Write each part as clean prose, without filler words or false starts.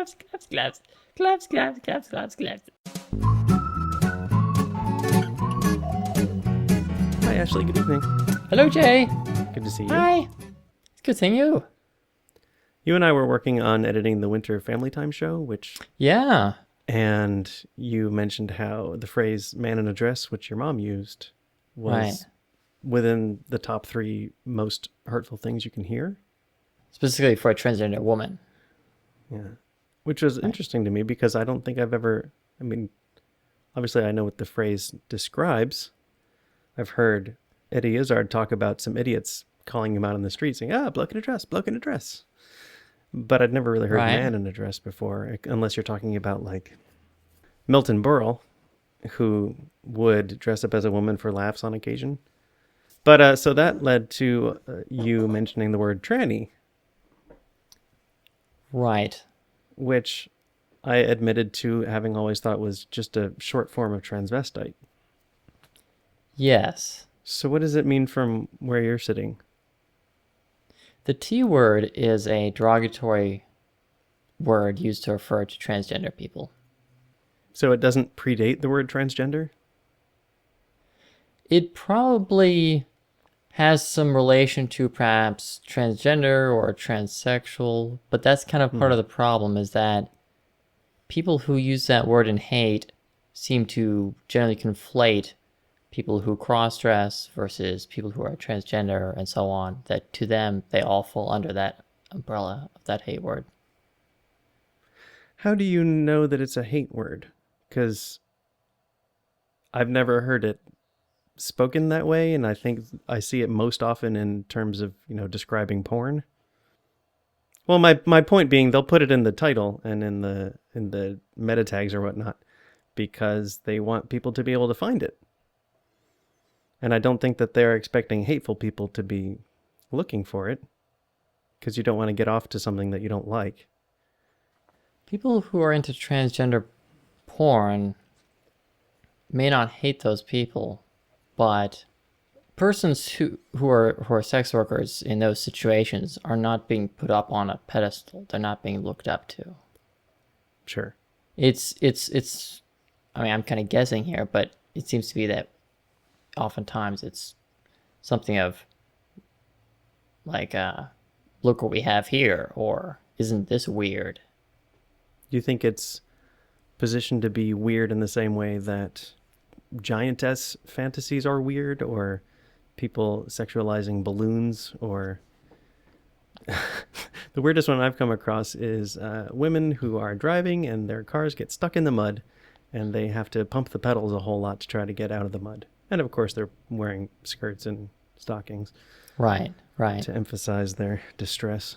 Claps, claps, claps. Claps, claps, claps, claps, claps. Hi, Ashley. Good evening. Hello, Jay. Good to see you. Hi. It's good seeing you. You and I were working on editing the Winter Family Time show, Yeah. and you mentioned how the phrase "man in a dress," which your mom used, Right. was within the top 3 most hurtful things you can hear. Specifically for a transgender woman. Yeah. Which was Right. interesting to me because I don't think I've ever, I mean, obviously I know what the phrase describes. I've heard Eddie Izzard talk about some idiots calling him out on the street saying, bloke in a dress, bloke in a dress. But I'd never really heard Right. man in a dress before, unless you're talking about like Milton Berle, who would dress up as a woman for laughs on occasion. But so that led to you mentioning the word tranny, Right. which I admitted to having always thought was just a short form of transvestite. Yes. So what does it mean from where you're sitting? The T word is a derogatory word used to refer to transgender people. So it doesn't predate the word transgender? It probably has some relation to perhaps transgender or transsexual, but that's kind of part Hmm. of the problem is that people who use that word in hate seem to generally conflate people who cross-dress versus people who are transgender and so on, that to them they all fall under that umbrella of that hate word. How do you know that it's a hate word? Because I've never heard it spoken that way, and I think I see it most often in terms of, describing porn. Well, my point being, they'll put it in the title and in the meta tags or whatnot because they want people to be able to find it. And I don't think that they're expecting hateful people to be looking for it because you don't want to get off to something that you don't like. People who are into transgender porn may not hate those people, but persons who are sex workers in those situations are not being put up on a pedestal. They're not being looked up to. Sure. It's I mean, I'm kind of guessing here, but it seems to be that oftentimes it's something of like look what we have here, or isn't this weird? Do you think it's positioned to be weird in the same way that giantess fantasies are weird, or people sexualizing balloons, or the weirdest one I've come across is women who are driving and their cars get stuck in the mud and they have to pump the pedals a whole lot to try to get out of the mud. And of course, they're wearing skirts and stockings Right, right. to emphasize their distress.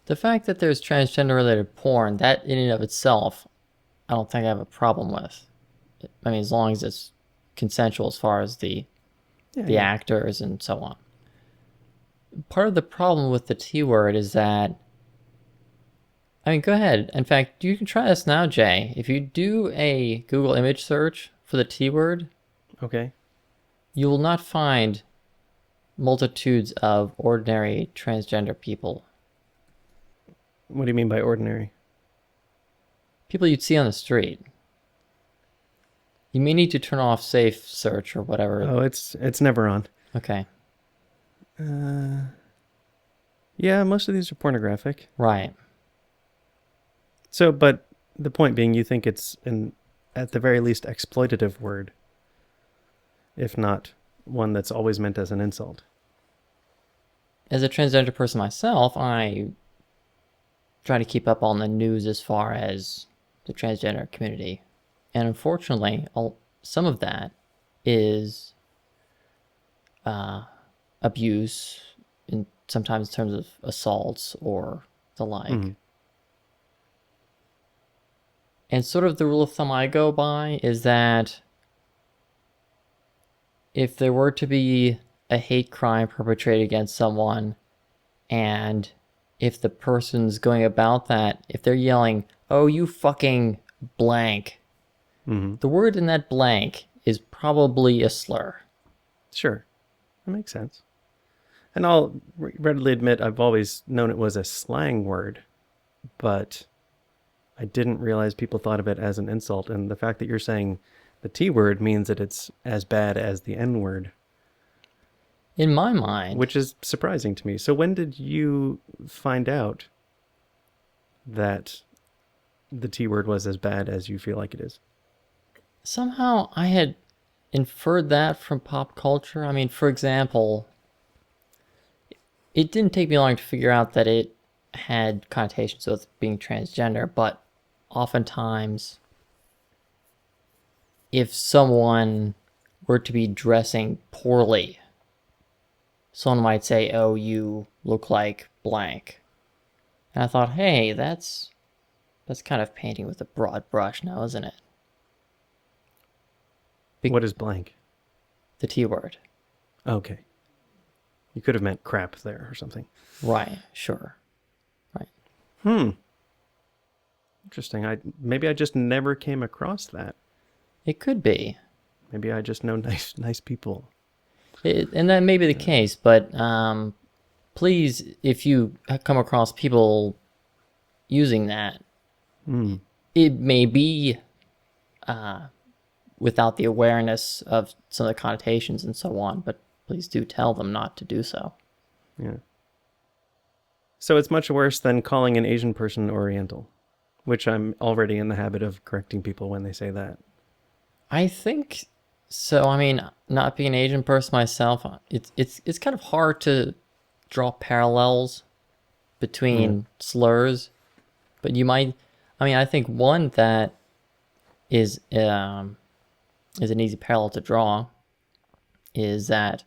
The fact that there's transgender related porn, that in and of itself, I don't think I have a problem with. I mean, as long as it's consensual as far as the Yeah, the yeah. actors and so on. Part of the problem with the T word is that, I mean, go ahead. In fact, you can try this now, Jay. If you do a Google image search for the T word, Okay. you will not find multitudes of ordinary transgender people. What do you mean by ordinary? People you'd see on the street. You may need to turn off safe search or whatever. Oh, it's never on. Okay, Uh, yeah, most of these are pornographic. right. So, but the point being, you think it's an, at the very least, exploitative word, if not one that's always meant as an insult. As a transgender person myself, I try to keep up on the news as far as the transgender community. And unfortunately, some of that is abuse, sometimes in terms of assaults or the like. Mm-hmm. And sort of the rule of thumb I go by is that if there were to be a hate crime perpetrated against someone, and if the person's going about that, if they're yelling, "Oh, you fucking blank," Mm-hmm. the word in that blank is probably a slur. Sure, that makes sense. And I'll readily admit I've always known it was a slang word, but I didn't realize people thought of it as an insult. And the fact that you're saying the T word means that it's as bad as the N word, In my mind, which is surprising to me. So when did you find out that the T word was as bad as you feel like it is? somehow I had inferred that from pop culture. I mean, for example, it didn't take me long to figure out that it had connotations with being transgender, but oftentimes, if someone were to be dressing poorly, someone might say, "Oh, you look like blank." And I thought, "Hey, that's kind of painting with a broad brush now, isn't it?" What is blank? The T word. Okay. You could have meant crap there or something. Right, sure. Right. Interesting. Maybe I just never came across that. It could be. Maybe I just know nice people. And that may be the case, but please, if you come across people using that, it may be without the awareness of some of the connotations and so on, but please do tell them not to do so. Yeah. So it's much worse than calling an Asian person Oriental, which I'm already in the habit of correcting people when they say that. I think so. I mean, not being an Asian person myself, it's kind of hard to draw parallels between slurs, but you might. I mean, I think one that is an easy parallel to draw is that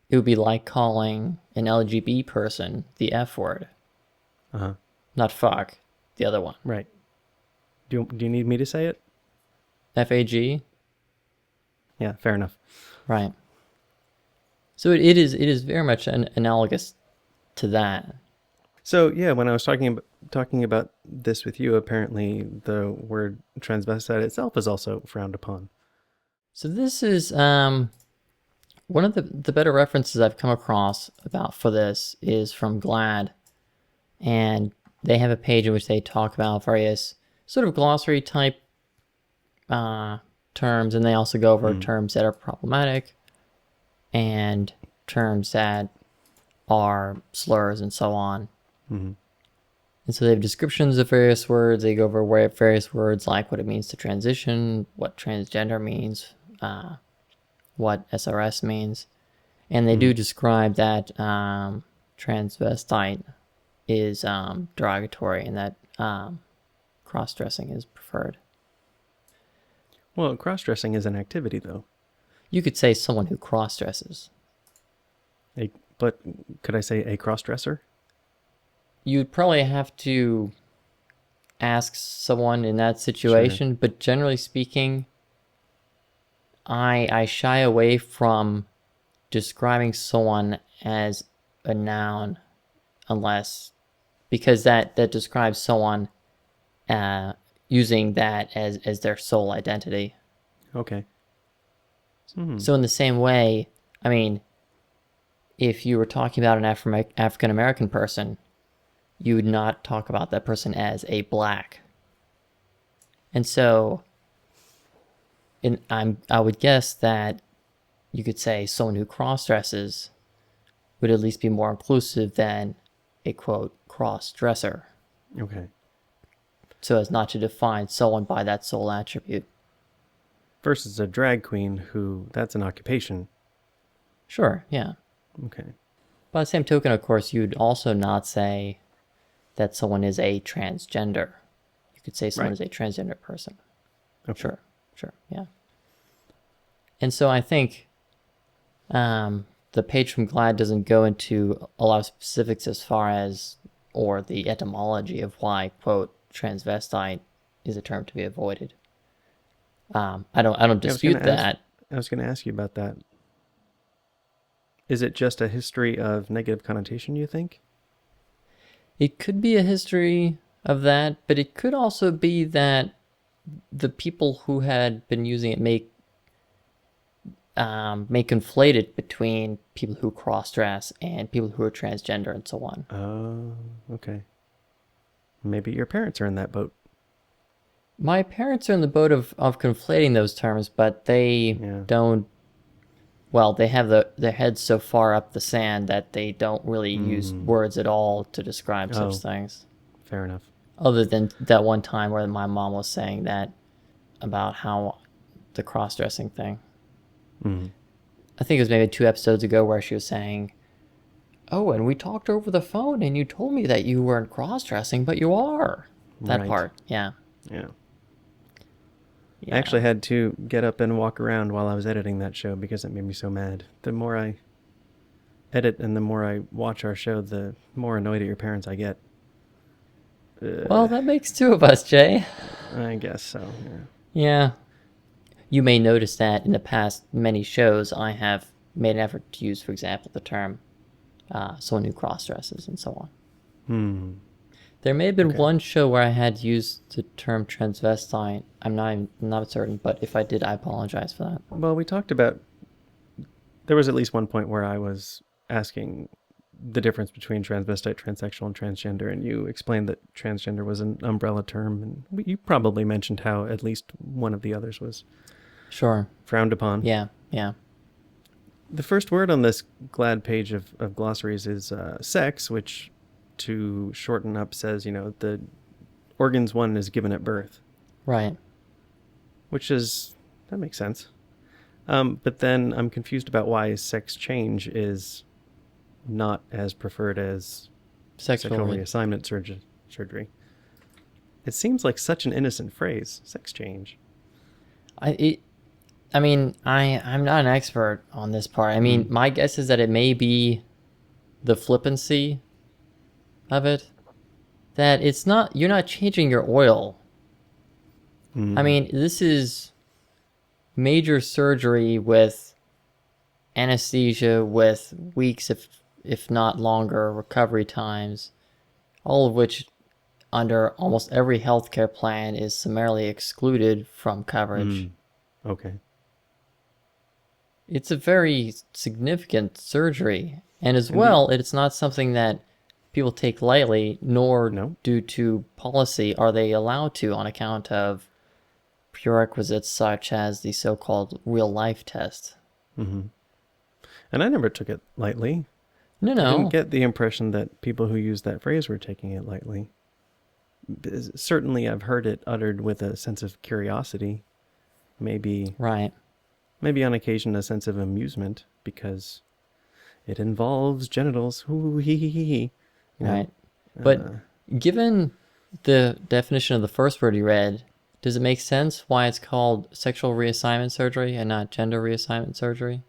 it would be like calling an LGBT person the F word. Uh-huh. Not fuck, the other one. Right. Do you need me to say it? FAG? Yeah, fair enough. Right. So it is very much analogous to that. So yeah, when I was talking about this with you, apparently the word transvestite itself is also frowned upon. So this is one of the better references I've come across about for this is from GLAAD, and they have a page in which they talk about various sort of glossary type terms, and they also go over terms that are problematic and terms that are slurs and so on. Mm-hmm. And so they have descriptions of various words. They go over various words like what it means to transition, what transgender means, what SRS means. And they do describe that transvestite is derogatory and that cross-dressing is preferred. Well, cross-dressing is an activity, though. You could say someone who cross-dresses. But could I say a cross-dresser? You'd probably have to ask someone in that situation, but generally speaking, I shy away from describing someone as a noun because that describes someone using that as their sole identity. Okay. So in the same way, I mean, if you were talking about an African American person, you would not talk about that person as a black. And so I would guess that you could say someone who cross-dresses would at least be more inclusive than a, quote, cross-dresser. Okay. So as not to define someone by that sole attribute. Versus a drag queen that's an occupation. Sure, yeah. Okay. By the same token, of course, you'd also not say that someone is a transgender. You could say someone is a transgender person. Okay. Sure, yeah. And so I think the page from GLAAD doesn't go into a lot of specifics as far as, or the etymology of why, quote, transvestite is a term to be avoided. I don't dispute that. I was going to ask you about that. Is it just a history of negative connotation, you think? It could be a history of that, but it could also be that the people who had been using it may conflate it between people who cross-dress and people who are transgender and so on. Oh, okay. Maybe your parents are in that boat. My parents are in the boat of conflating those terms, but they Yeah. don't. Well, they have their heads so far up the sand that they don't really use words at all to describe such Oh. things. Fair enough. Other than that one time where my mom was saying that about how the cross-dressing thing. Mm. I think it was maybe 2 episodes ago where she was saying, "Oh, and we talked over the phone, and you told me that you weren't cross-dressing, but you are." That Right. part, yeah. Yeah. Yeah. I actually had to get up and walk around while I was editing that show because it made me so mad. The more I edit and the more I watch our show, the more annoyed at your parents I get. Well, that makes two of us, Jay. I guess so. Yeah. Yeah. You may notice that in the past many shows I have made an effort to use, for example, the term someone who cross-dresses and so on. Hmm. There may have been Okay. one show where I had used the term transvestite. I'm not certain, but if I did, I apologize for that. Well, we talked about. There was at least one point where I was asking the difference between transvestite, transsexual, and transgender, and you explained that transgender was an umbrella term, and you probably mentioned how at least one of the others was Sure. frowned upon. Yeah, yeah. The first word on this glad page of glossaries is sex, which, to shorten up, says, the organs one is given at birth, Right. that makes sense. But then I'm confused about why sex change is not as preferred as sexual reassignment surgery. It seems like such an innocent phrase, sex change. I'm not an expert on this part. I mean, my guess is that it may be the flippancy of it. That you're not changing your oil. I mean, this is major surgery with anesthesia, with weeks, if not longer, recovery times, all of which under almost every healthcare plan is summarily excluded from coverage. Okay. It's a very significant surgery, and as well, it's not something that people take lightly, nor due to policy are they allowed to on account of prerequisites such as the so-called real-life test. And I never took it lightly. No. I didn't get the impression that people who use that phrase were taking it lightly. Certainly, I've heard it uttered with a sense of curiosity, maybe Right. maybe on occasion a sense of amusement because it involves genitals. Hoo hee hee hee. Right. But given the definition of the first word you read, does it make sense why it's called sexual reassignment surgery and not gender reassignment surgery?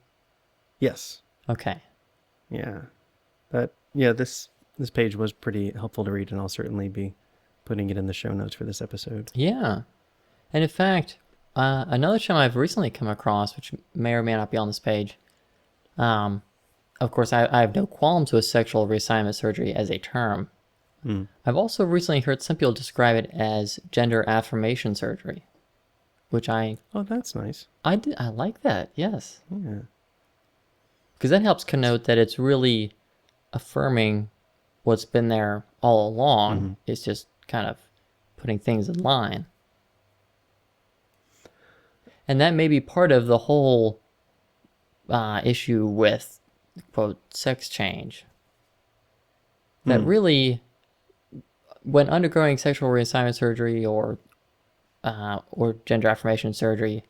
Yes. Okay. Yeah. This page was pretty helpful to read, and I'll certainly be putting it in the show notes for this episode. Yeah. And in fact, another term I've recently come across, which may or may not be on this page, of course, I have no qualms with sexual reassignment surgery as a term. I've also recently heard some people describe it as gender affirmation surgery, which Oh, that's nice. I like that, yes. Yeah. Because that helps connote that it's really affirming what's been there all along. It's just kind of putting things in line. And that may be part of the whole issue with, quote, sex change. That really, when undergoing sexual reassignment surgery or gender affirmation surgery,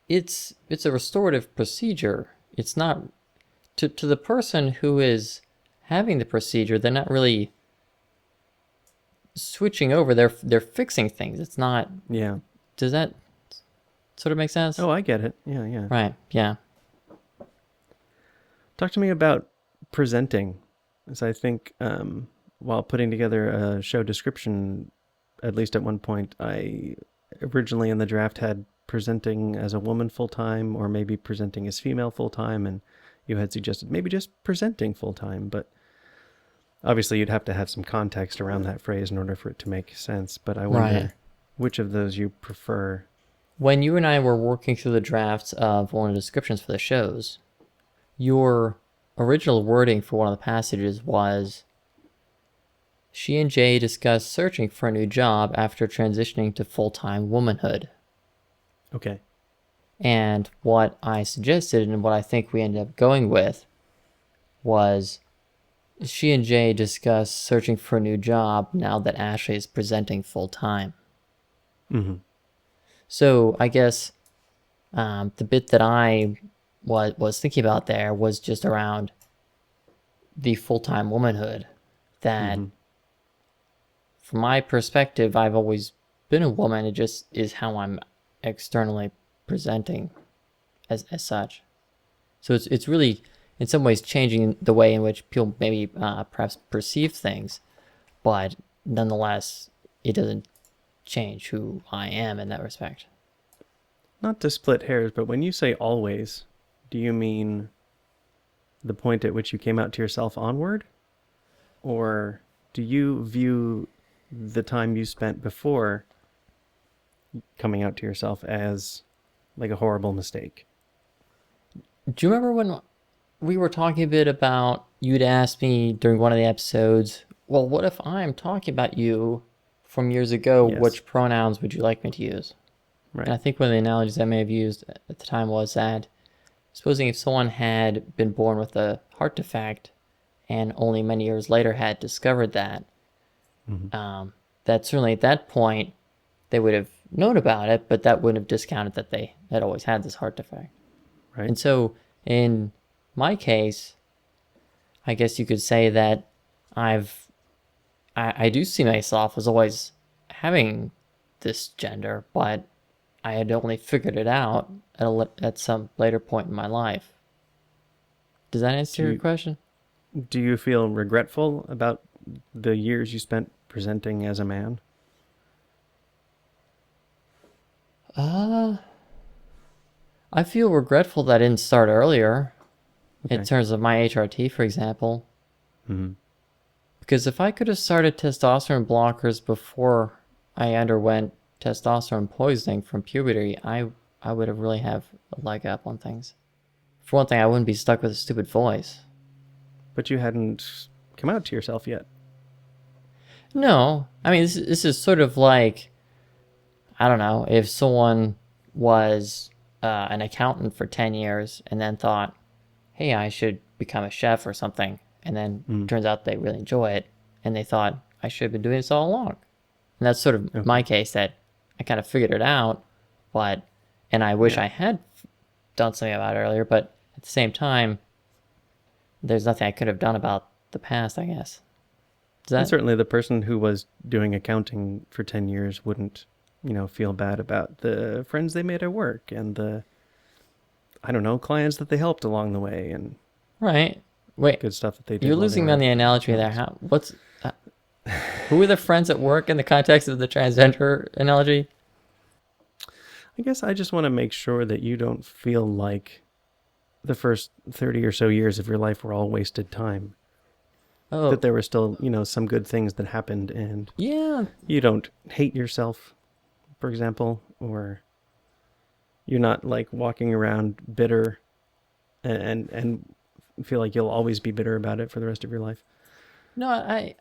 it's a restorative procedure. It's not to the person who is having the procedure. They're not really switching over. They're fixing things. It's not. Yeah. Does that sort of make sense? Oh, I get it. Yeah. Right. Yeah. Talk to me about presenting. As I think while putting together a show description, at least at one point, I originally in the draft had presenting as a woman full-time or maybe presenting as female full-time, and you had suggested maybe just presenting full-time, but obviously you'd have to have some context around that phrase in order for it to make sense. But I wonder which of those you prefer. When you and I were working through the drafts of one of the descriptions for the shows, your original wording for one of the passages was She and Jay discuss searching for a new job after transitioning to full-time womanhood. Okay. And what I suggested and what I think we ended up going with was she and Jay discuss searching for a new job now that Ashley is presenting full-time. Mm-hmm. So I guess the bit that I was thinking about there was just around the full-time womanhood. That, Mm-hmm. from my perspective, I've always been a woman. It just is how I'm externally presenting as such. So it's really, in some ways, changing the way in which people maybe perhaps perceive things, but nonetheless, it doesn't change who I am in that respect. Not to split hairs, but when you say always, do you mean the point at which you came out to yourself onward? Or do you view the time you spent before coming out to yourself as like a horrible mistake? Do you remember when we were talking a bit about, you'd asked me during one of the episodes, well, what if I'm talking about you from years ago? Yes. Which pronouns would you like me to use? And Right. I think one of the analogies I may have used at the time was that, supposing if someone had been born with a heart defect and only many years later had discovered that, Mm-hmm. that certainly at that point they would have known about it, but that wouldn't have discounted that they had always had this heart defect. Right. And so in my case, I guess you could say that I've I do see myself as always having this gender, but I had only figured it out at some later point in my life. Does that answer Do your you question? do you feel regretful about the years you spent presenting as a man? Uh, I feel regretful that I didn't start earlier in Okay. terms of my HRT, for example. Mm-hmm. Because if I could have started testosterone blockers before I underwent testosterone poisoning from puberty, I would have really have a leg up on things. For one thing, I wouldn't be stuck with a stupid voice. But you hadn't come out to yourself yet. No, I mean this is sort of like, I don't know, if someone was an accountant for 10 years and then thought, hey, I should become a chef or something, and then Mm. turns out they really enjoy it, and they thought I should have been doing this all along. And that's sort of my Okay. case, that I kind of figured it out, but, and I wish Yeah. I had done something about it earlier, but at the same time, there's nothing I could have done about the past, I guess. Does And that? certainly the person who was doing accounting for 10 years wouldn't, feel bad about the friends they made at work and the, I don't know, clients that they helped along the way and Right. Wait, good stuff that they did you're while they losing me on were the analogy there. accountants. How? What's? Who are the friends at work in the context of the transgender analogy? I guess I just want to make sure that you don't feel like the first 30 or so years of your life were all wasted time. Oh, That there were still, some good things that happened and yeah. you don't hate yourself, for example, or you're not like walking around bitter and feel like you'll always be bitter about it for the rest of your life. No,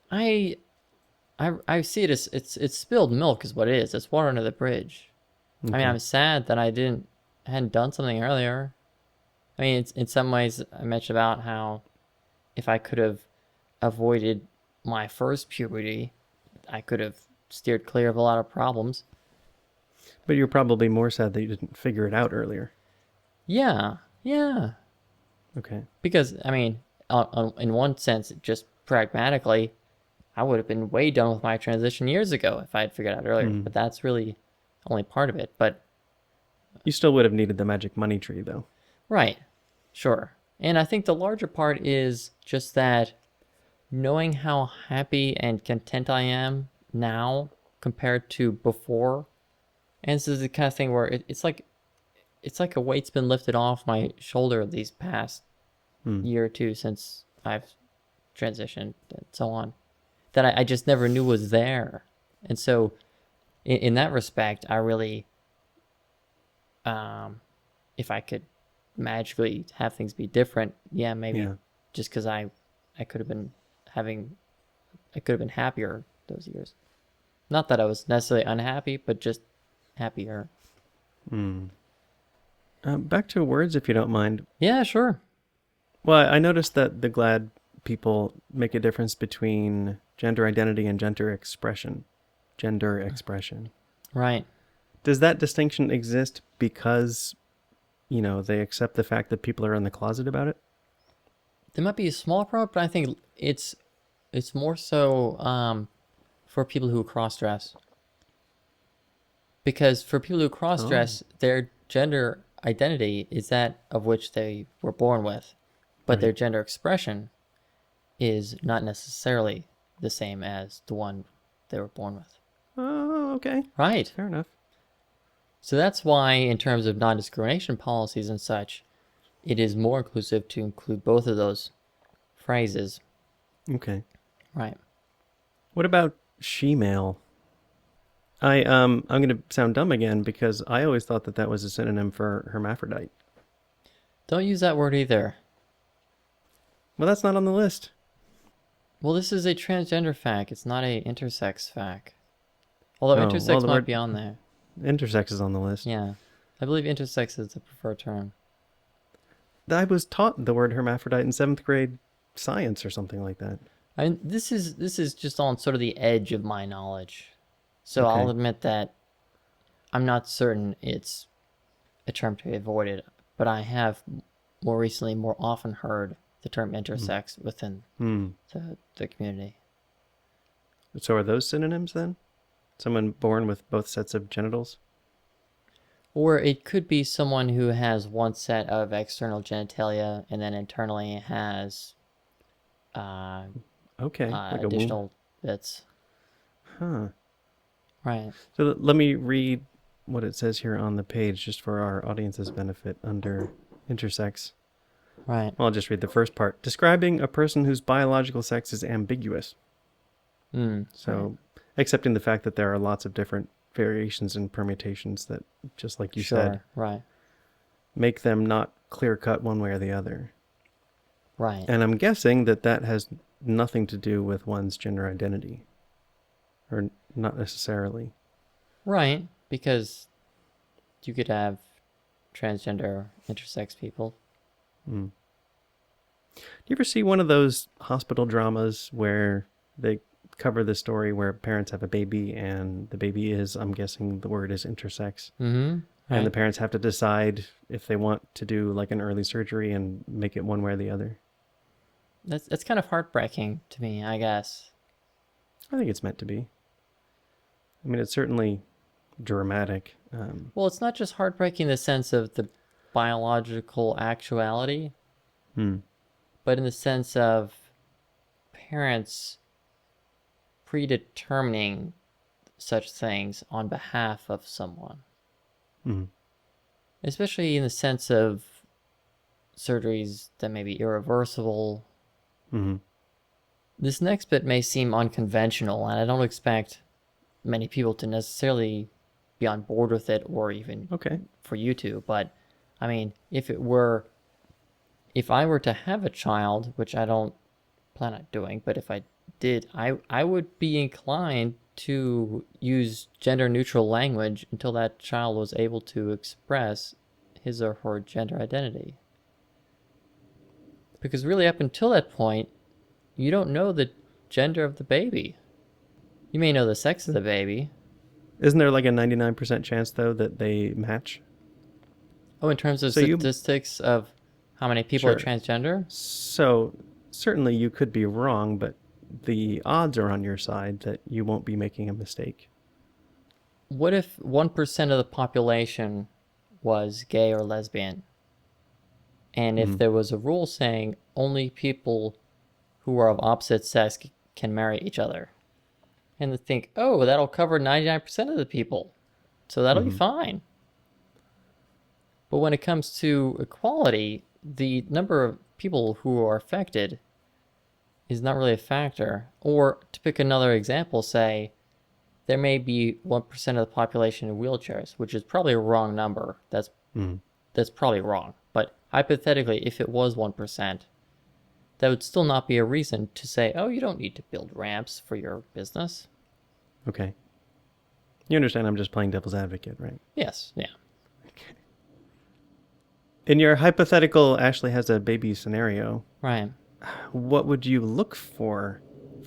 I see it as it's spilled milk is what it is. It's water under the bridge. I mean, Okay. I'm sad that hadn't done something earlier. I mean, it's in some ways I mentioned about how if I could have avoided my first puberty, I could have steered clear of a lot of problems. But you're probably more sad that you didn't figure it out earlier. Yeah, yeah. Okay. Because I mean, in one sense, just pragmatically, I would have been way done with my transition years ago if I had figured out earlier. Hmm. But that's really only part of it. But You still would have needed the magic money tree, though. right, sure. And I think the larger part is just that knowing how happy and content I am now compared to before. And this is the kind of thing where it's like a weight's been lifted off my shoulder these past Hmm. year or two since I've transitioned and so on, that I just never knew was there. And so in that respect, I really, if I could magically have things be different, yeah, maybe Yeah. just because I could have been having I could have been happier those years. Not that I was necessarily unhappy, but just happier. Back to words, if you don't mind. Yeah, sure. Well, I noticed that the GLAD people make a difference between gender identity and gender expression. Gender expression. Right. Does that distinction exist because, they accept the fact that people are in the closet about it? There might be a small problem, but I think it's more so for people who cross-dress. Because for people who cross-dress, their gender identity is that of which they were born with, but their gender expression is not necessarily the same as the one they were born with. Oh, okay. Right. Fair enough. So that's why, in terms of non-discrimination policies and such, it is more inclusive to include both of those phrases. Okay. Right. What about she-male? I'm going to sound dumb again because I always thought that was a synonym for hermaphrodite. Don't use that word either. Well, that's not on the list. Well, this is a transgender fact. It's not a intersex fact. Although intersex might be on there. Intersex is on the list. Yeah. I believe intersex is the preferred term. I was taught the word hermaphrodite in 7th grade science or something like that. I mean, this is just on sort of the edge of my knowledge. So Okay. I'll admit that I'm not certain it's a term to be avoided, but I have more often heard the term intersex within the community. So are those synonyms then? Someone born with both sets of genitals? Or it could be someone who has one set of external genitalia and then internally has Okay. Like additional bits. Huh. Right. So let me read what it says here on the page just for our audience's benefit under intersex. Right. Well, I'll just read the first part. Describing a person whose biological sex is ambiguous. So accepting the fact that there are lots of different variations and permutations that, just like you said, right, make them not clear-cut one way or the other. Right. And I'm guessing that has nothing to do with one's gender identity. Or not necessarily. Right, because you could have transgender intersex people. Do you ever see one of those hospital dramas where they cover the story where parents have a baby and the baby is, I'm guessing the word is intersex. Mm-hmm. Right. And the parents have to decide if they want to do like an early surgery and make it one way or the other. That's kind of heartbreaking to me, I guess. I think it's meant to be. I mean, it's certainly dramatic. Well, it's not just heartbreaking in the sense of the biological actuality, but in the sense of parents predetermining such things on behalf of someone. Especially in the sense of surgeries that may be irreversible. This next bit may seem unconventional, and I don't expect many people to necessarily be on board with it or even for you to, but I mean, if I were to have a child, which I don't plan on doing, but if I did, I would be inclined to use gender neutral language until that child was able to express his or her gender identity. Because really up until that point, you don't know the gender of the baby. You may know the sex of the baby. Isn't there like a 99% chance, though, that they match? Oh, in terms of statistics of how many people are transgender? So certainly you could be wrong, but the odds are on your side that you won't be making a mistake. What if 1% of the population was gay or lesbian? And if there was a rule saying only people who are of opposite sex can marry each other? And they think, oh, that'll cover 99% of the people, so that'll be fine. But when it comes to equality, the number of people who are affected is not really a factor. Or to pick another example, say, there may be 1% of the population in wheelchairs, which is probably a wrong number. That's probably wrong. But hypothetically, if it was 1%, that would still not be a reason to say, oh, you don't need to build ramps for your business. Okay. You understand I'm just playing devil's advocate, right? Yes, yeah. In your hypothetical Ashley has a baby scenario, Right. what would you look for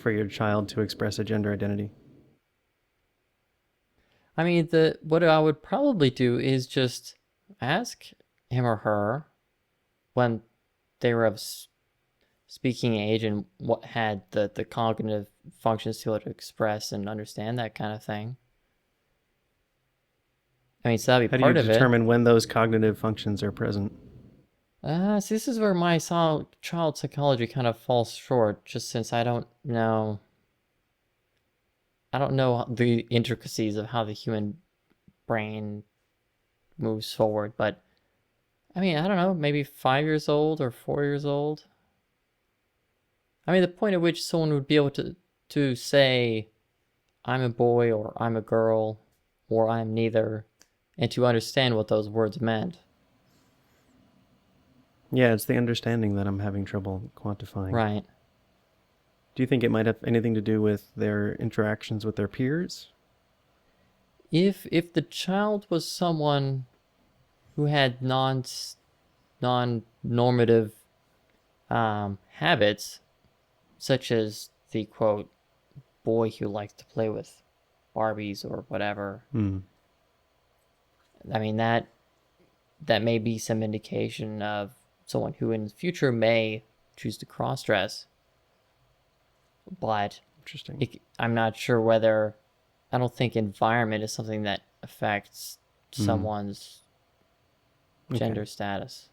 your child to express a gender identity? I mean, what I would probably do is just ask him or her when they were of speaking age and what had the cognitive functions to be able to express and understand that kind of thing. I mean, so that'd be How do you part of it. determine when those cognitive functions are present? See, this is where my child psychology kind of falls short, just since I don't know the intricacies of how the human brain moves forward. But I mean, I don't know, maybe 5 years old or 4 years old. I mean, the point at which someone would be able to say, I'm a boy or I'm a girl or I'm neither, and to understand what those words meant. Yeah, it's the understanding that I'm having trouble quantifying. Right. Do you think it might have anything to do with their interactions with their peers? If the child was someone who had non-normative habits, such as the quote boy who likes to play with Barbies or whatever, I mean that may be some indication of someone who in the future may choose to cross-dress. But Interesting. I'm not sure whether, I don't think environment is something that affects someone's gender status.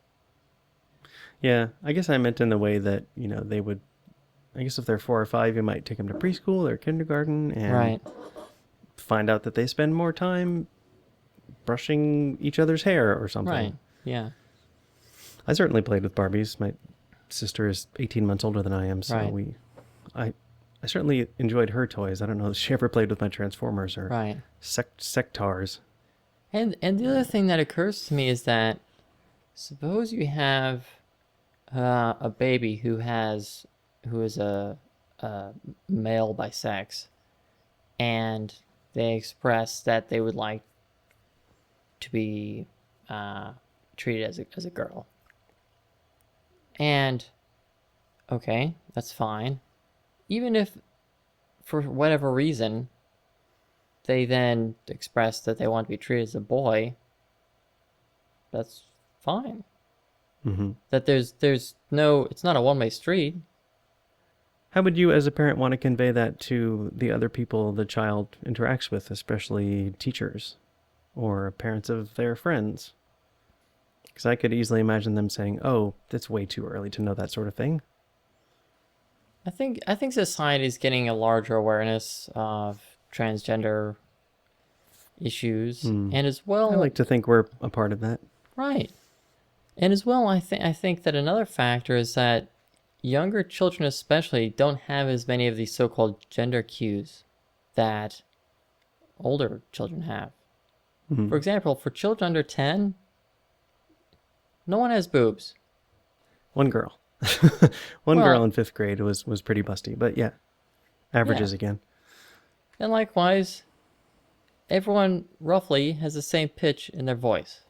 Yeah, I guess I meant in the way that, they would, I guess if they're 4 or 5, you might take them to preschool or kindergarten and Right. find out that they spend more time brushing each other's hair or something. Right. Yeah. I certainly played with Barbies. My sister is 18 months older than I am, so Right. I certainly enjoyed her toys. I don't know if she ever played with my Transformers or Right. Sectars. And the other thing that occurs to me is that suppose you have a baby who is a male by sex, and they express that they would like to be treated as a girl. And okay, that's fine. Even if for whatever reason they then express that they want to be treated as a boy, that's fine. Mm-hmm. That there's no, it's not a one-way street. How would you, as a parent, want to convey that to the other people the child interacts with, especially teachers or parents of their friends? Because I could easily imagine them saying, "Oh, it's way too early to know that sort of thing." I think society is getting a larger awareness of transgender issues, and as well, I like to think we're a part of that. right. And as well, I think that another factor is that younger children especially don't have as many of these so-called gender cues that older children have. Mm-hmm. For example, for children under 10, no one has boobs. One girl. One girl in 5th grade was pretty busty, but yeah, averages again. And likewise, everyone roughly has the same pitch in their voice.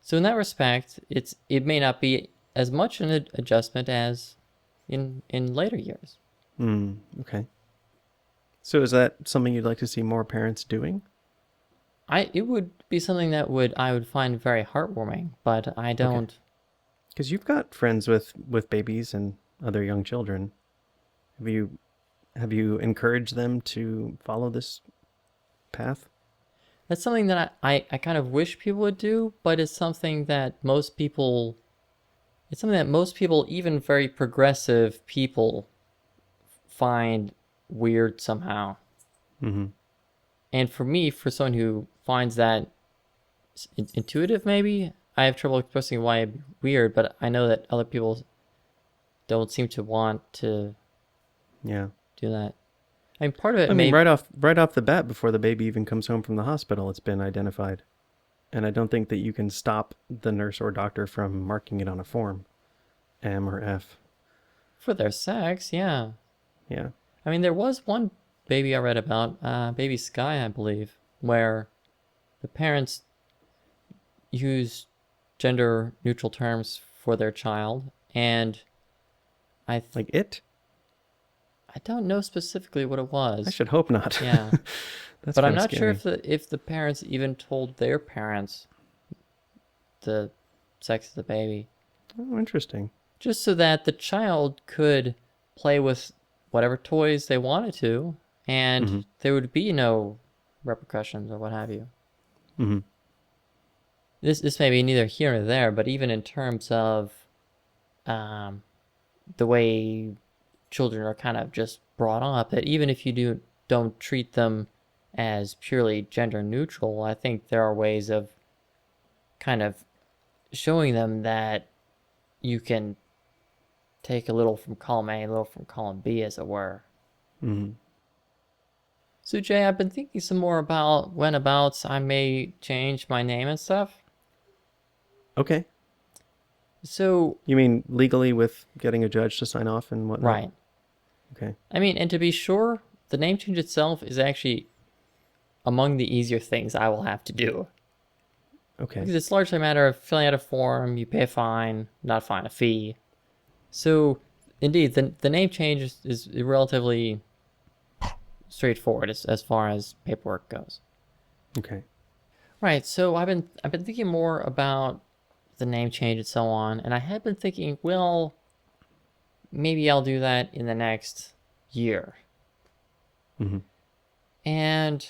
So in that respect, it may not be as much an adjustment as in later years. Okay. So is that something you'd like to see more parents doing? It would be something that I would find very heartwarming, but I don't. Because you've got friends with babies and other young children. Have you encouraged them to follow this path? That's something that I kind of wish people would do, but it's something that most people, even very progressive people, find weird somehow. Mm-hmm. And for me, for someone who finds that intuitive, maybe, I have trouble expressing why it'd be weird, but I know that other people don't seem to want to do that. I mean, part of it right off the bat, before the baby even comes home from the hospital, it's been identified. And I don't think that you can stop the nurse or doctor from marking it on a form, M or F. for their sex, yeah. Yeah. I mean, there was one baby I read about, baby Sky, I believe, where the parents used gender neutral terms for their child, and Like it? I don't know specifically what it I was. should hope not. Yeah, That's but I'm kind of not sure scary. if the parents even told their parents the sex of the baby, Oh, interesting. just so that the child could play with whatever toys they wanted to, and Mm-hmm. there would be no repercussions or what have you. Mm-hmm. This may be neither here nor there, but even in terms of um, the way children are kind of just brought up, that even if you don't treat them as purely gender neutral, I think there are ways of kind of showing them that you can take a little from column A, a little from column B, as it were. Mm-hmm. So Jay, I've been thinking some more about whenabouts I may change my name and stuff. Okay. So, You mean legally with getting a judge to sign off and whatnot? right. Okay. I mean, and to be sure, the name change itself is actually among the easier things I will have to do. Okay. Because it's largely a matter of filling out a form, you pay a fine, not a fine, a fee. So, indeed, the name change is relatively straightforward as far as paperwork goes. Okay. Right. So I've been thinking more about the name change and so on, and I had been thinking, well, maybe I'll do that in the next year. Mm-hmm. And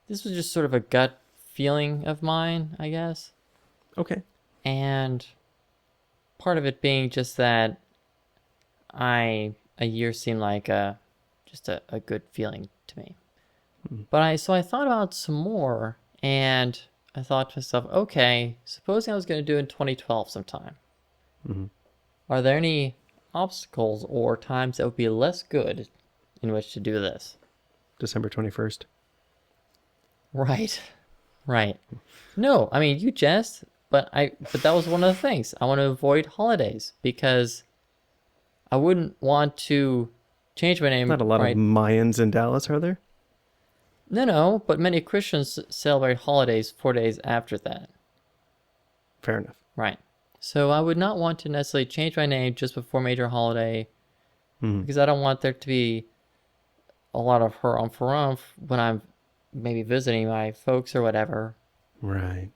this was just sort of a gut feeling of mine, I guess. Okay. And part of it being just that a year seemed like just a good feeling to me. But I thought about some more, and I thought to myself, okay, supposing I was going to do it in 2012 sometime. Mm-hmm. Are there any obstacles or times that would be less good in which to do this? December 21st. Right. Right. No, I mean, you jest, but that was one of the things. I want to avoid holidays because I wouldn't want to change my name, Not a lot of right? Mayans in Dallas, are there? No, but many Christians celebrate holidays 4 days after that. Fair enough. Right. So I would not want to necessarily change my name just before major holiday Mm-hmm. because I don't want there to be a lot of harumph when I'm maybe visiting my folks or whatever, Right.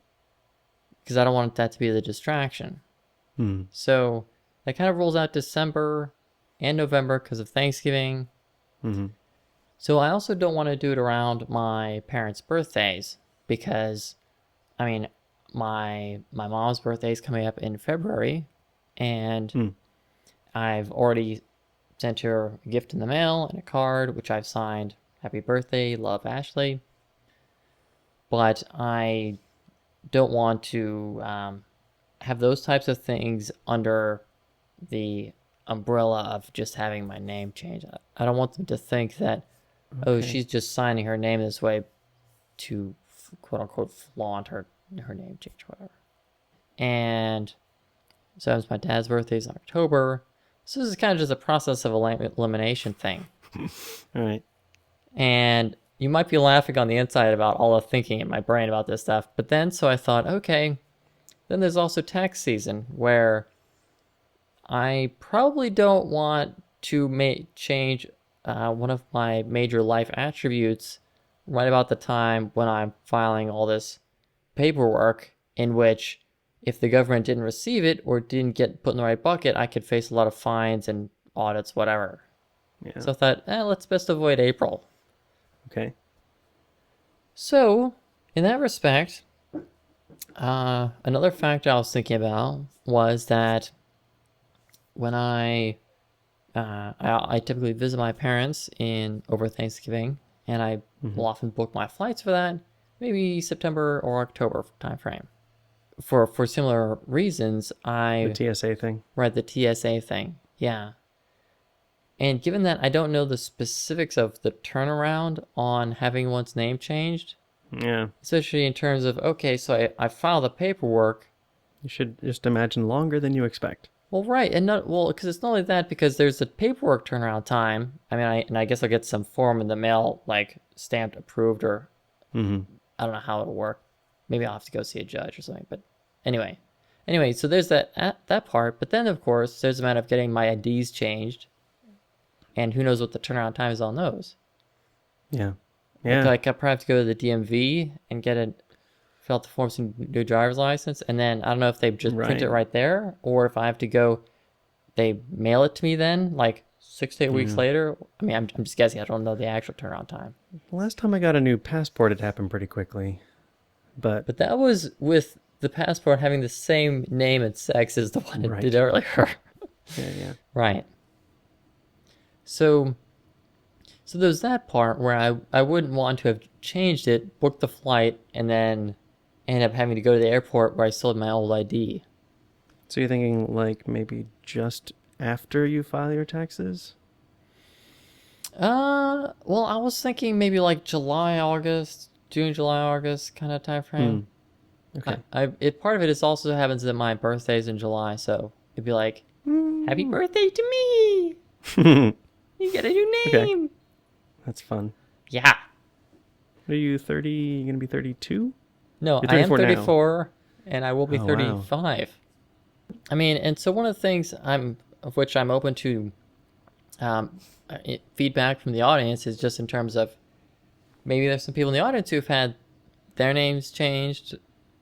because I don't want that to be the distraction. Hmm. So that kind of rolls out December and November because of Thanksgiving. Mm-hmm. So I also don't want to do it around my parents' birthdays because, I mean, my mom's birthday is coming up in February, and Hmm. I've already sent her a gift in the mail and a card, which I've signed, "Happy Birthday, Love, Ashley." But I don't want to have those types of things under the umbrella of just having my name changed. I don't want them to think that, oh, Okay. she's just signing her name this way to quote unquote flaunt her name change, whatever. And so it's my dad's birthday is in October. So this is kind of just a process of elimination thing. All right. And you might be laughing on the inside about all the thinking in my brain about this stuff. But then, so I thought, okay, then there's also tax season where I probably don't want to change one of my major life attributes right about the time when I'm filing all this paperwork, in which if the government didn't receive it or didn't get put in the right bucket, I could face a lot of fines and audits, whatever. Yeah. So I thought, let's best avoid April. Okay. So, in that respect, another factor I was thinking about was that when I typically visit my parents in over Thanksgiving, and I will often book my flights for that, maybe September or October timeframe. For similar reasons, The TSA thing. read the TSA thing, yeah. And given that I don't know the specifics of the turnaround on having one's name changed, Yeah. especially in terms of, okay, so I file the paperwork, You should just imagine longer than you expect. Well, right, and not well because it's not only that because there's a paperwork turnaround time. I mean, I guess I'll get some form in the mail like stamped approved or Mm-hmm. I don't know how it'll work. Maybe I'll have to go see a judge or something. But anyway, so there's that part. But then of course there's a matter of getting my IDs changed, and who knows what the turnaround time is on those. Yeah. Like, Yeah. I probably have to go to the DMV and fill out the forms and new driver's license, and then I don't know if they just print it Right. right there or if I have to go. They mail it to me then, like 6 to 8 weeks Yeah. later. I mean, I'm just guessing. I don't know the actual turnaround time. Last time I got a new passport, it happened pretty quickly. But But that was with the passport having the same name and sex as the one it did right. earlier. Yeah. Right. So there's that part where I wouldn't want to have changed it, booked the flight, and then end up having to go to the airport where I still had my old ID. So you're thinking like maybe just after you file your taxes? Well, I was thinking maybe like July, August, June, July, August kind of time Hmm. frame. Okay. Part of it is also happens that my birthday's in July, so it'd be like, happy Mm. birthday to me! You get a new Okay. name! That's fun. Yeah. Are you 30? You gonna be 32? No, You're I am 34 now. 34, and I will be Oh, wow. 35. I mean, and so one of the things of which I'm open to feedback from the audience is just in terms of maybe there's some people in the audience who've had their names changed,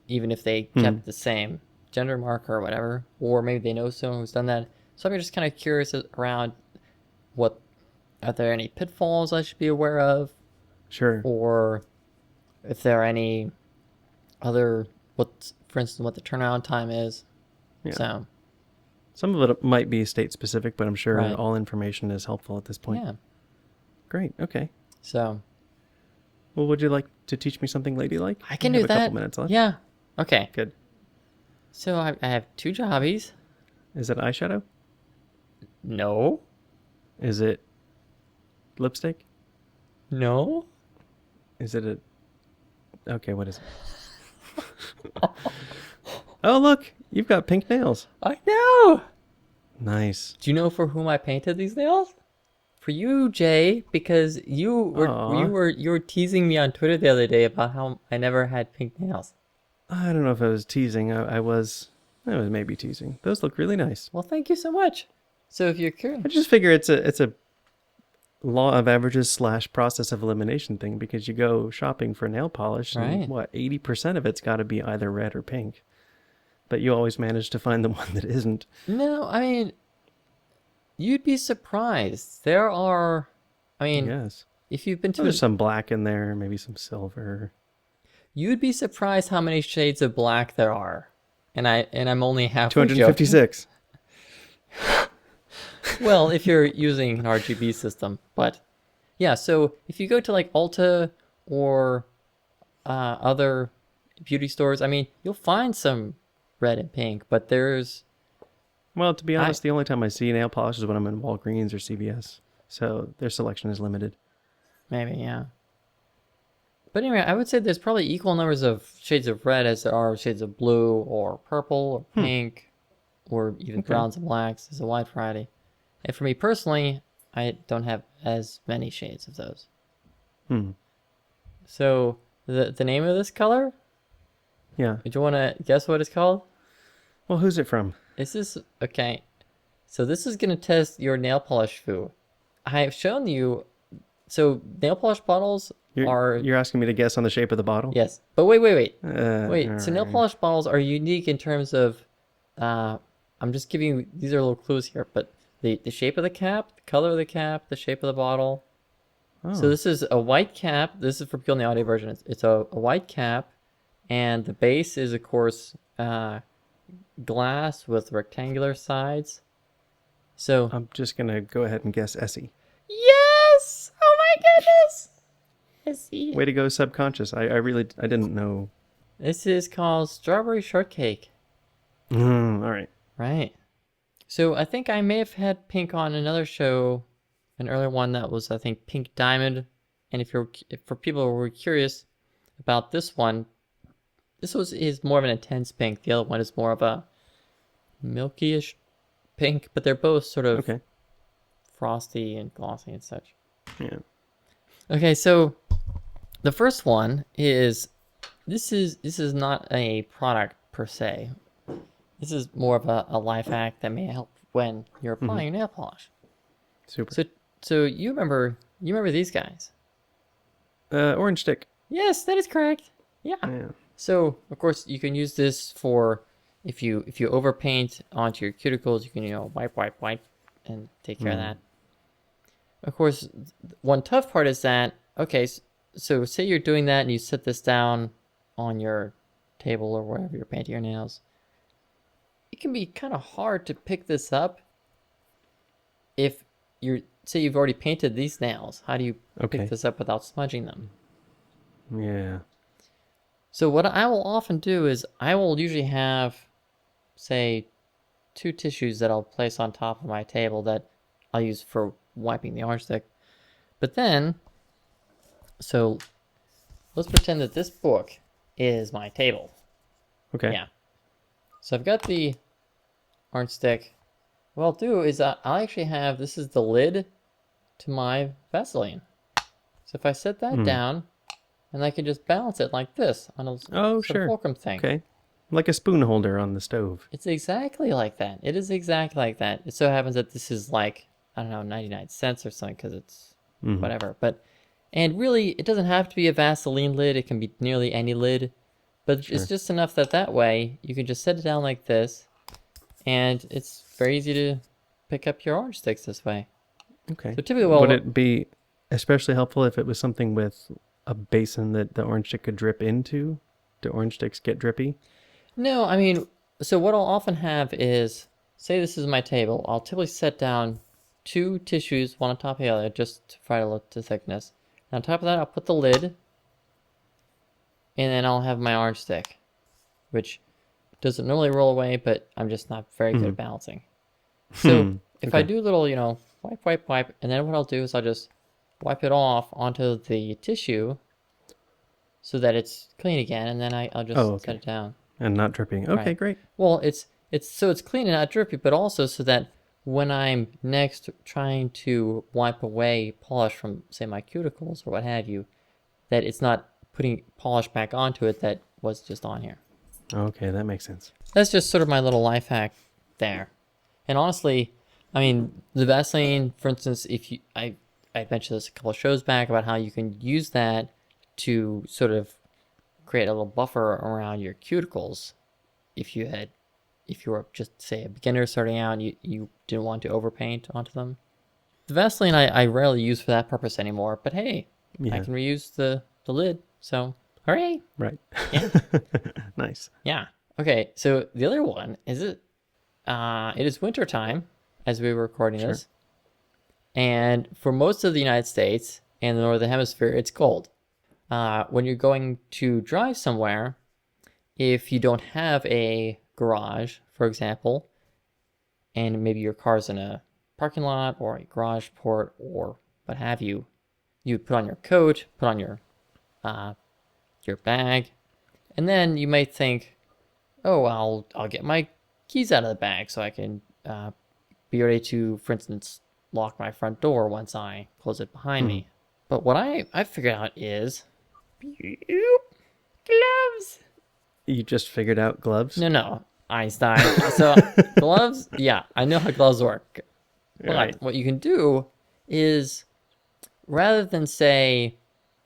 even if they kept the same gender marker or whatever, or maybe they know someone who's done that. So I'm just kind of curious around what are there any pitfalls I should be aware of, Sure. or if there are any other for instance, what the turnaround time is. Yeah. So Some of it might be state specific, but I'm sure right, all information is helpful at this point. yeah. Great. Okay. So Well, would you like to teach me something ladylike? I can We have do a that. couple minutes left. Yeah. Okay. Good. So I have two jobbies. Is it eyeshadow? No. Is it lipstick? No. Is it a... Okay, what is it? Oh, look! You've got pink nails. I know. Nice. Do you know for whom I painted these nails? For you, Jay, because Aw. you were teasing me on Twitter the other day about how I never had pink nails. I don't know if I was teasing. I was maybe teasing. Those look really nice. Well, thank you so much. So if you're curious, I just figure it's a law of averages / process of elimination thing because you go shopping for nail polish and right? what 80% of it's got to be either red or pink, but you always manage to find the one that isn't. No, I mean, you'd be surprised. There are, I mean, Yes. if you've been Well, to, there's some black in there, maybe some silver. you'd be surprised how many shades of black there are. And I'm only halfway joking. 256. Well, if you're using an RGB system, but yeah. So if you go to like Ulta or other beauty stores, I mean, you'll find some red and pink, but there's Well, to be honest, the only time I see nail polish is when I'm in Walgreens or CVS, so their selection is limited. maybe, yeah. But anyway, I would say there's probably equal numbers of shades of red as there are shades of blue or purple or pink or even Okay. browns and blacks. There's a wide variety. And for me personally, I don't have as many shades of those. Hmm. So the name of this color, Yeah. do you want to guess what it's called? Well, who's it from? Is this okay? So this is going to test your nail polish foo. I have shown you. So nail polish bottles are You're asking me to guess on the shape of the bottle? yes, but wait. Wait. So nail Alright. polish bottles are unique in terms of. I'm just giving you these are little clues here, but the shape of the cap, the color of the cap, the shape of the bottle. Oh. So this is a white cap. This is for people in the audio version. It's a white cap, and the base is of course glass with rectangular sides. So I'm just gonna go ahead and guess Essie. yes! Oh my goodness! I see. Way to go, subconscious. I didn't know. This is called strawberry shortcake. All right. Right. So I think I may have had pink on another show, an earlier one that was I think pink diamond. And if for people who were curious about this one, is more of an intense pink. The other one is more of a milky-ish pink, but they're both sort of Okay. frosty and glossy and such. Yeah. Okay, so the first one is this is not a product per se. This is more of a life hack that may help when you're applying nail polish. Super. So you remember these guys? Orange stick. Yes, that is correct. Yeah. Yeah. So of course you can use this for if you overpaint onto your cuticles, you can wipe and take care of that. Of course, one tough part is that so say you're doing that and you set this down on your table or wherever you're painting your nails. It can be kind of hard to pick this up if say you've already painted these nails. How do you pick this up without smudging them? Yeah. So what I will often do is I will usually have, say, 2 tissues that I'll place on top of my table that I'll use for wiping the orange stick. But then, so let's pretend that this book is my table. Okay. Yeah. So I've got the orange stick. What I'll do is I'll actually have, this is the lid to my Vaseline. So if I set that down, and I can just balance it like this on a sort of fulcrum thing. Okay. Like a spoon holder on the stove. It's exactly like that. It is exactly like that. It so happens that this is like, I don't know, 99 cents or something because it's whatever. And really, it doesn't have to be a Vaseline lid. It can be nearly any lid. But it's just enough that way you can just set it down like this. And it's very easy to pick up your orange sticks this way. Okay. So typically, would it be especially helpful if it was something with a basin that the orange stick could drip into? Do orange sticks get drippy? No, I mean, so what I'll often have is, say this is my table. I'll typically set down 2 tissues, one on top of the other, just to try to look to thickness. And on top of that, I'll put the lid, and then I'll have my orange stick, which doesn't normally roll away, but I'm just not very good at balancing. So if I do a little, wipe, and then what I'll do is I'll just wipe it off onto the tissue so that it's clean again, and then I'll just set it down. And not dripping. Okay, great. Well, it's clean and not drippy, but also so that when I'm next trying to wipe away polish from, say, my cuticles or what have you, that it's not putting polish back onto it that was just on here. Okay, that makes sense. That's just sort of my little life hack there. And honestly, I mean, the Vaseline, for instance, I mentioned this a couple of shows back about how you can use that to sort of create a little buffer around your cuticles if you were just, say, a beginner starting out and you didn't want to overpaint onto them. The Vaseline I rarely use for that purpose anymore, but hey, I can reuse the lid, so hooray! Right. Yeah. Nice. Yeah. Okay, so the other one is it is winter time as we were recording this. And for most of the United States and the Northern Hemisphere, it's cold. When you're going to drive somewhere, if you don't have a garage, for example, and maybe your car's in a parking lot or a garage port or what have you, you put on your coat, put on your bag, and then you might think, oh, I'll get my keys out of the bag so I can be ready to, for instance, lock my front door once I close it behind me. But what I figured out is gloves. You just figured out gloves? No, Einstein. So gloves, yeah, I know how gloves work. But what you can do is, rather than, say,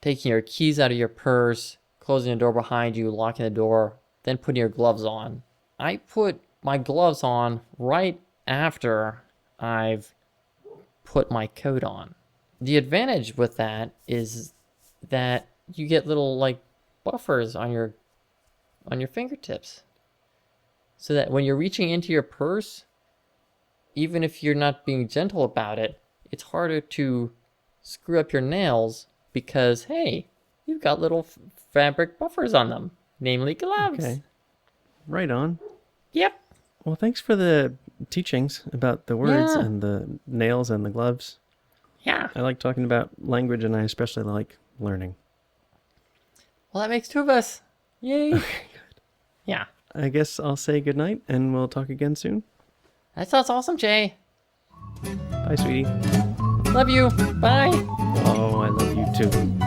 taking your keys out of your purse, closing the door behind you, locking the door, then putting your gloves on, I put my gloves on right after I've put my coat on. The advantage with that is that you get little buffers on your fingertips, so that when you're reaching into your purse, even if you're not being gentle about it, it's harder to screw up your nails because, hey, you've got little fabric buffers on them, namely gloves. Okay. Right on. Yep. Well, thanks for the teachings about the words and the nails and the gloves. Yeah. I like talking about language, and I especially like learning. Well, that makes 2 of us. Yay. Okay, good. Yeah. I guess I'll say goodnight, and we'll talk again soon. That sounds awesome, Jay. Bye, sweetie. Love you. Bye. Oh, I love you too.